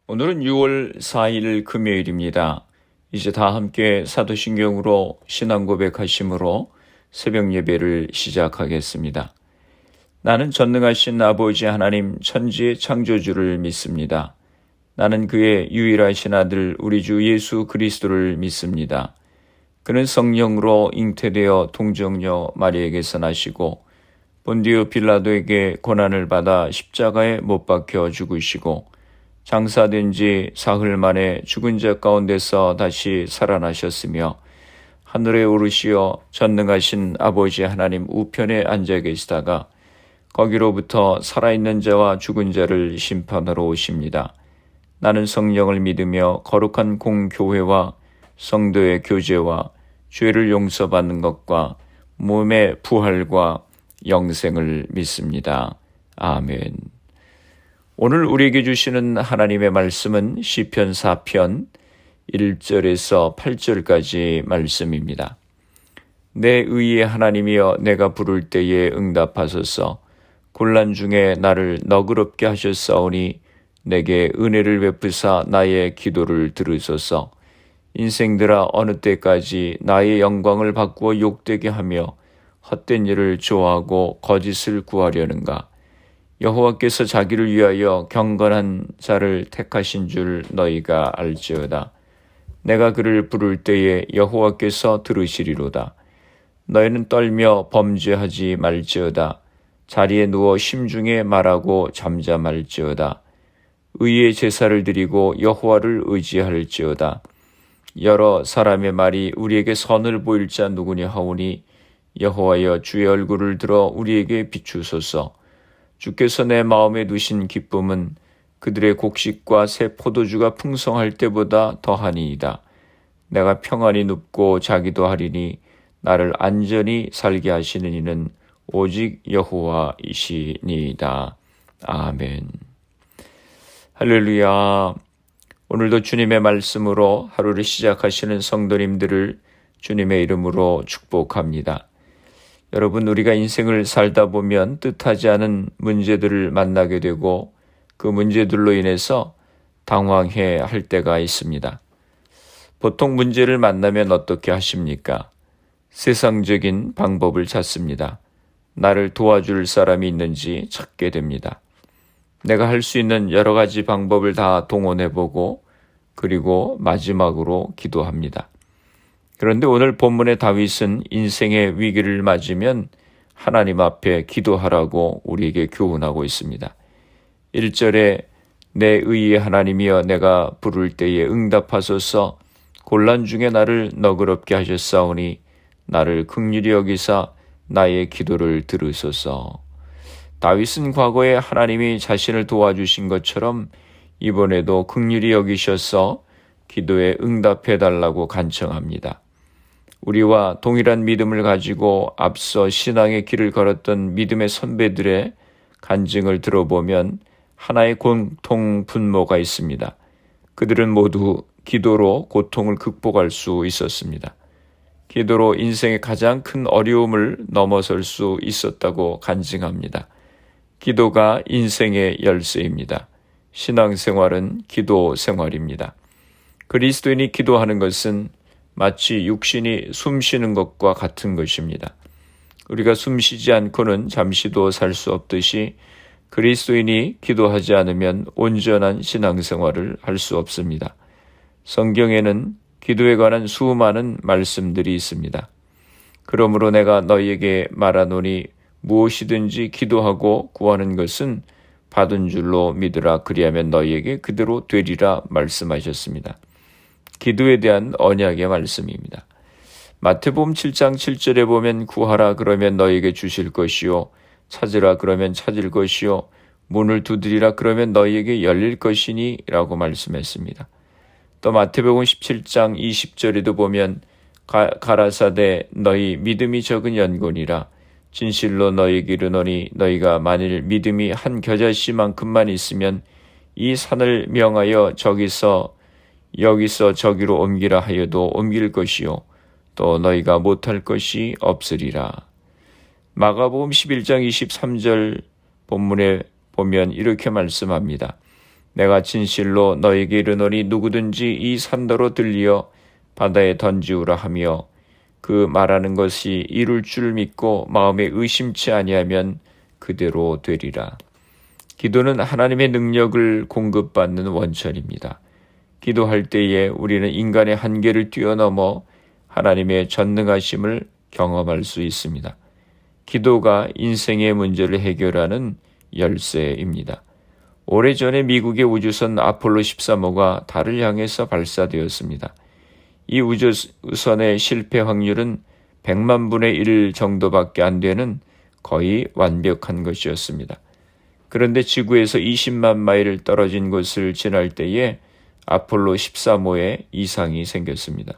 오늘은 6월 4일 금요일입니다. 이제 다 함께 사도신경으로 신앙 고백하심으로 새벽 예배를 시작하겠습니다. 나는 전능하신 아버지 하나님 천지의 창조주를 믿습니다. 나는 그의 유일하신 아들 우리 주 예수 그리스도를 믿습니다. 그는 성령으로 잉태되어 동정녀 마리에게서 나시고 본디오 빌라도에게 고난을 받아 십자가에 못 박혀 죽으시고 장사된 지 사흘 만에 죽은 자 가운데서 다시 살아나셨으며 하늘에 오르시어 전능하신 아버지 하나님 우편에 앉아 계시다가 거기로부터 살아있는 자와 죽은 자를 심판하러 오십니다. 나는 성령을 믿으며 거룩한 공교회와 성도의 교제와 죄를 용서받는 것과 몸의 부활과 영생을 믿습니다. 아멘. 오늘 우리에게 주시는 하나님의 말씀은 시편 4편 1절에서 8절까지 말씀입니다. 내 의의 하나님이여 내가 부를 때에 응답하소서. 곤란 중에 나를 너그럽게 하셨사오니 내게 은혜를 베푸사 나의 기도를 들으소서. 인생들아 어느 때까지 나의 영광을 바꾸어 욕되게 하며 헛된 일을 좋아하고 거짓을 구하려는가. 여호와께서 자기를 위하여 경건한 자를 택하신 줄 너희가 알지어다. 내가 그를 부를 때에 여호와께서 들으시리로다. 너희는 떨며 범죄하지 말지어다. 자리에 누워 심중에 말하고 잠잠할지어다. 의의 제사를 드리고 여호와를 의지할지어다. 여러 사람의 말이 우리에게 선을 보일 자 누구냐 하오니 여호와여 주의 얼굴을 들어 우리에게 비추소서. 주께서 내 마음에 두신 기쁨은 그들의 곡식과 새 포도주가 풍성할 때보다 더하니이다. 내가 평안히 눕고 자기도 하리니 나를 안전히 살게 하시는 이는 오직 여호와이시니이다. 아멘. 할렐루야. 오늘도 주님의 말씀으로 하루를 시작하시는 성도님들을 주님의 이름으로 축복합니다. 여러분, 우리가 인생을 살다 보면 뜻하지 않은 문제들을 만나게 되고 그 문제들로 인해서 당황해 할 때가 있습니다. 보통 문제를 만나면 어떻게 하십니까? 세상적인 방법을 찾습니다. 나를 도와줄 사람이 있는지 찾게 됩니다. 내가 할 수 있는 여러 가지 방법을 다 동원해보고 그리고 마지막으로 기도합니다. 그런데 오늘 본문의 다윗은 인생의 위기를 맞으면 하나님 앞에 기도하라고 우리에게 교훈하고 있습니다. 1절에 내 의의 하나님이여 내가 부를 때에 응답하소서. 곤란 중에 나를 너그럽게 하셨사오니 나를 긍휼히 여기사 나의 기도를 들으소서. 다윗은 과거에 하나님이 자신을 도와주신 것처럼 이번에도 긍휼히 여기셔서 기도에 응답해달라고 간청합니다. 우리와 동일한 믿음을 가지고 앞서 신앙의 길을 걸었던 믿음의 선배들의 간증을 들어보면 하나의 공통 분모가 있습니다. 그들은 모두 기도로 고통을 극복할 수 있었습니다. 기도로 인생의 가장 큰 어려움을 넘어설 수 있었다고 간증합니다. 기도가 인생의 열쇠입니다. 신앙생활은 기도 생활입니다. 그리스도인이 기도하는 것은 마치 육신이 숨쉬는 것과 같은 것입니다. 우리가 숨쉬지 않고는 잠시도 살 수 없듯이 그리스도인이 기도하지 않으면 온전한 신앙생활을 할 수 없습니다. 성경에는 기도에 관한 수많은 말씀들이 있습니다. 그러므로 내가 너희에게 말하노니 무엇이든지 기도하고 구하는 것은 받은 줄로 믿으라. 그리하면 너희에게 그대로 되리라 말씀하셨습니다. 기도에 대한 언약의 말씀입니다. 마태복음 7장 7절에 보면 구하라 그러면 너희에게 주실 것이요 찾으라 그러면 찾을 것이요 문을 두드리라 그러면 너희에게 열릴 것이니 라고 말씀했습니다. 또 마태복음 17장 20절에도 보면 가라사대 너희 믿음이 적은 연곤이라 진실로 너희에게 이르노니 너희가 만일 믿음이 한 겨자씨만큼만 있으면 이 산을 명하여 여기서 저기로 옮기라 하여도 옮길 것이요 또 너희가 못할 것이 없으리라. 마가복음 11장 23절 본문에 보면 이렇게 말씀합니다. 내가 진실로 너에게 이르노니 누구든지 이 산더러 들리어 바다에 던지우라 하며 그 말하는 것이 이룰 줄 믿고 마음에 의심치 아니하면 그대로 되리라. 기도는 하나님의 능력을 공급받는 원천입니다. 기도할 때에 우리는 인간의 한계를 뛰어넘어 하나님의 전능하심을 경험할 수 있습니다. 기도가 인생의 문제를 해결하는 열쇠입니다. 오래전에 미국의 우주선 아폴로 13호가 달을 향해서 발사되었습니다. 이 우주선의 실패 확률은 100만 분의 1 정도밖에 안 되는 거의 완벽한 것이었습니다. 그런데 지구에서 20만 마일 떨어진 곳을 지날 때에 아폴로 13호에 이상이 생겼습니다.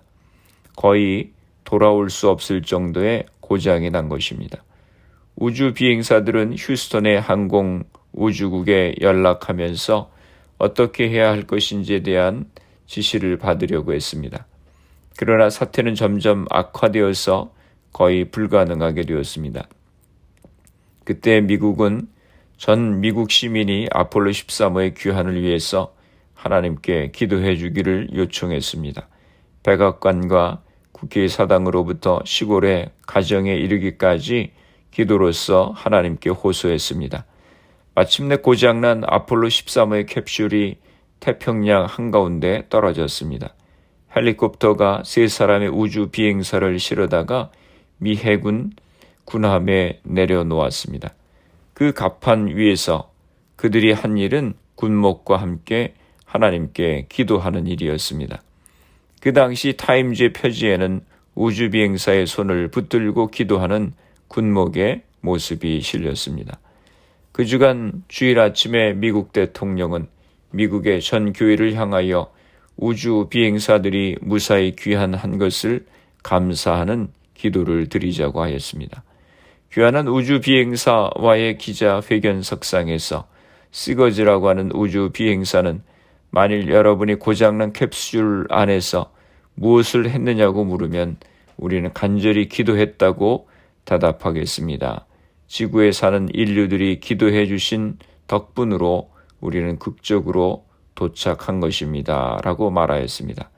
거의 돌아올 수 없을 정도의 고장이 난 것입니다. 우주 비행사들은 휴스턴의 항공 우주국에 연락하면서 어떻게 해야 할 것인지에 대한 지시를 받으려고 했습니다. 그러나 사태는 점점 악화되어서 거의 불가능하게 되었습니다. 그때 미국은 전 미국 시민이 아폴로 13호의 귀환을 위해서 하나님께 기도해 주기를 요청했습니다. 백악관과 국회 사당으로부터 시골의 가정에 이르기까지 기도로서 하나님께 호소했습니다. 마침내 고장난 아폴로 13호의 캡슐이 태평양 한가운데 떨어졌습니다. 헬리콥터가 3사람의 우주 비행사를 실어다가 미 해군 군함에 내려놓았습니다. 그 갑판 위에서 그들이 한 일은 군목과 함께 하나님께 기도하는 일이었습니다. 그 당시 타임즈의 표지에는 우주 비행사의 손을 붙들고 기도하는 군목의 모습이 실렸습니다. 그 주간 주일 아침에 미국 대통령은 미국의 전 교회를 향하여 우주 비행사들이 무사히 귀환한 것을 감사하는 기도를 드리자고 하였습니다. 귀환한 우주 비행사와의 기자회견석상에서 시거즈라고 하는 우주 비행사는 만일 여러분이 고장난 캡슐 안에서 무엇을 했느냐고 물으면 우리는 간절히 기도했다고 대답하겠습니다. 지구에 사는 인류들이 기도해 주신 덕분으로 우리는 극적으로 도착한 것입니다. 라고 말하였습니다.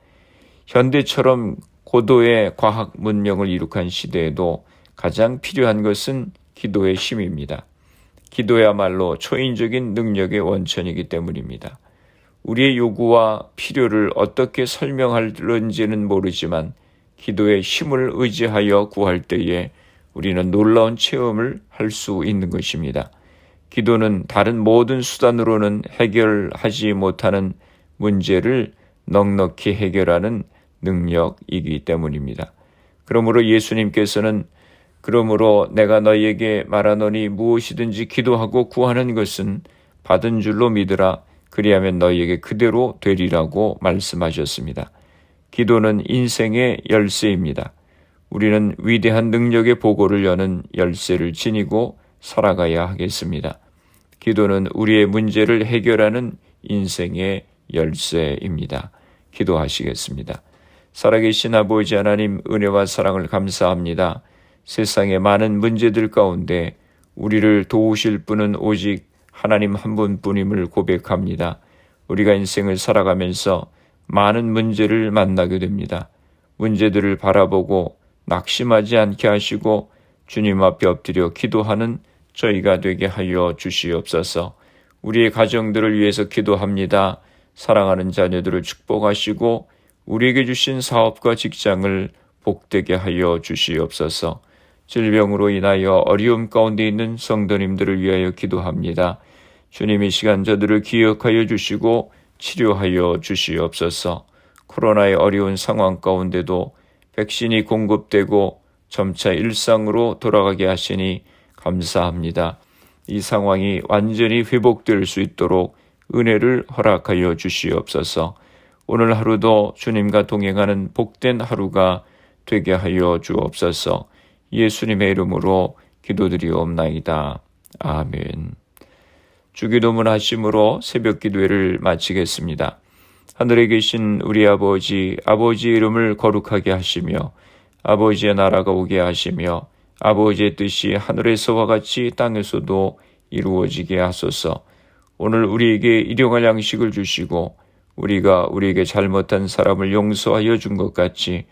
현대처럼 고도의 과학 문명을 이룩한 시대에도 가장 필요한 것은 기도의 힘입니다. 기도야말로 초인적인 능력의 원천이기 때문입니다. 우리의 요구와 필요를 어떻게 설명할는지는 모르지만 기도의 힘을 의지하여 구할 때에 우리는 놀라운 체험을 할 수 있는 것입니다. 기도는 다른 모든 수단으로는 해결하지 못하는 문제를 넉넉히 해결하는 능력이기 때문입니다. 그러므로 예수님께서는 그러므로 내가 너희에게 말하노니 무엇이든지 기도하고 구하는 것은 받은 줄로 믿으라. 그리하면 너희에게 그대로 되리라고 말씀하셨습니다. 기도는 인생의 열쇠입니다. 우리는 위대한 능력의 보고를 여는 열쇠를 지니고 살아가야 하겠습니다. 기도는 우리의 문제를 해결하는 인생의 열쇠입니다. 기도하시겠습니다. 살아계신 아버지 하나님, 은혜와 사랑을 감사합니다. 세상의 많은 문제들 가운데 우리를 도우실 분은 오직 하나님 한 분뿐임을 고백합니다. 우리가 인생을 살아가면서 많은 문제를 만나게 됩니다. 문제들을 바라보고 낙심하지 않게 하시고 주님 앞에 엎드려 기도하는 저희가 되게 하여 주시옵소서. 우리의 가정들을 위해서 기도합니다. 사랑하는 자녀들을 축복하시고 우리에게 주신 사업과 직장을 복되게 하여 주시옵소서. 질병으로 인하여 어려움 가운데 있는 성도님들을 위하여 기도합니다. 주님, 이 시간 저들을 기억하여 주시고 치료하여 주시옵소서. 코로나의 어려운 상황 가운데도 백신이 공급되고 점차 일상으로 돌아가게 하시니 감사합니다. 이 상황이 완전히 회복될 수 있도록 은혜를 허락하여 주시옵소서. 오늘 하루도 주님과 동행하는 복된 하루가 되게 하여 주옵소서. 예수님의 이름으로 기도드리옵나이다. 아멘. 주기도문 하심으로 새벽 기도회를 마치겠습니다. 하늘에 계신 우리 아버지, 아버지의 이름을 거룩하게 하시며 아버지의 나라가 오게 하시며 아버지의 뜻이 하늘에서와 같이 땅에서도 이루어지게 하소서. 오늘 우리에게 일용할 양식을 주시고 우리가 우리에게 잘못한 사람을 용서하여 준 것 같이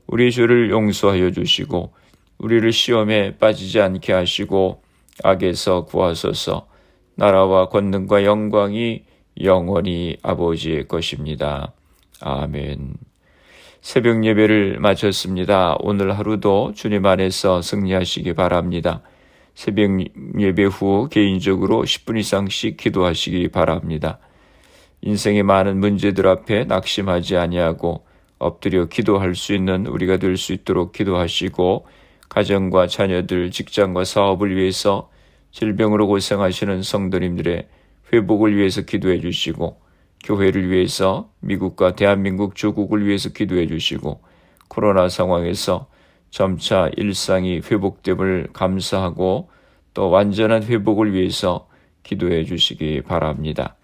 우리 죄를 용서하여 주시고 우리를 시험에 빠지지 않게 하시고 악에서 구하소서. 나라와 권능과 영광이 영원히 아버지의 것입니다. 아멘. 새벽 예배를 마쳤습니다. 오늘 하루도 주님 안에서 승리하시기 바랍니다. 새벽 예배 후 개인적으로 10분 이상씩 기도하시기 바랍니다. 인생의 많은 문제들 앞에 낙심하지 아니하고 엎드려 기도할 수 있는 우리가 될 수 있도록 기도하시고 가정과 자녀들, 직장과 사업을 위해서 질병으로 고생하시는 성도님들의 회복을 위해서 기도해 주시고 교회를 위해서 미국과 대한민국 조국을 위해서 기도해 주시고 코로나 상황에서 점차 일상이 회복됨을 감사하고 또 완전한 회복을 위해서 기도해 주시기 바랍니다.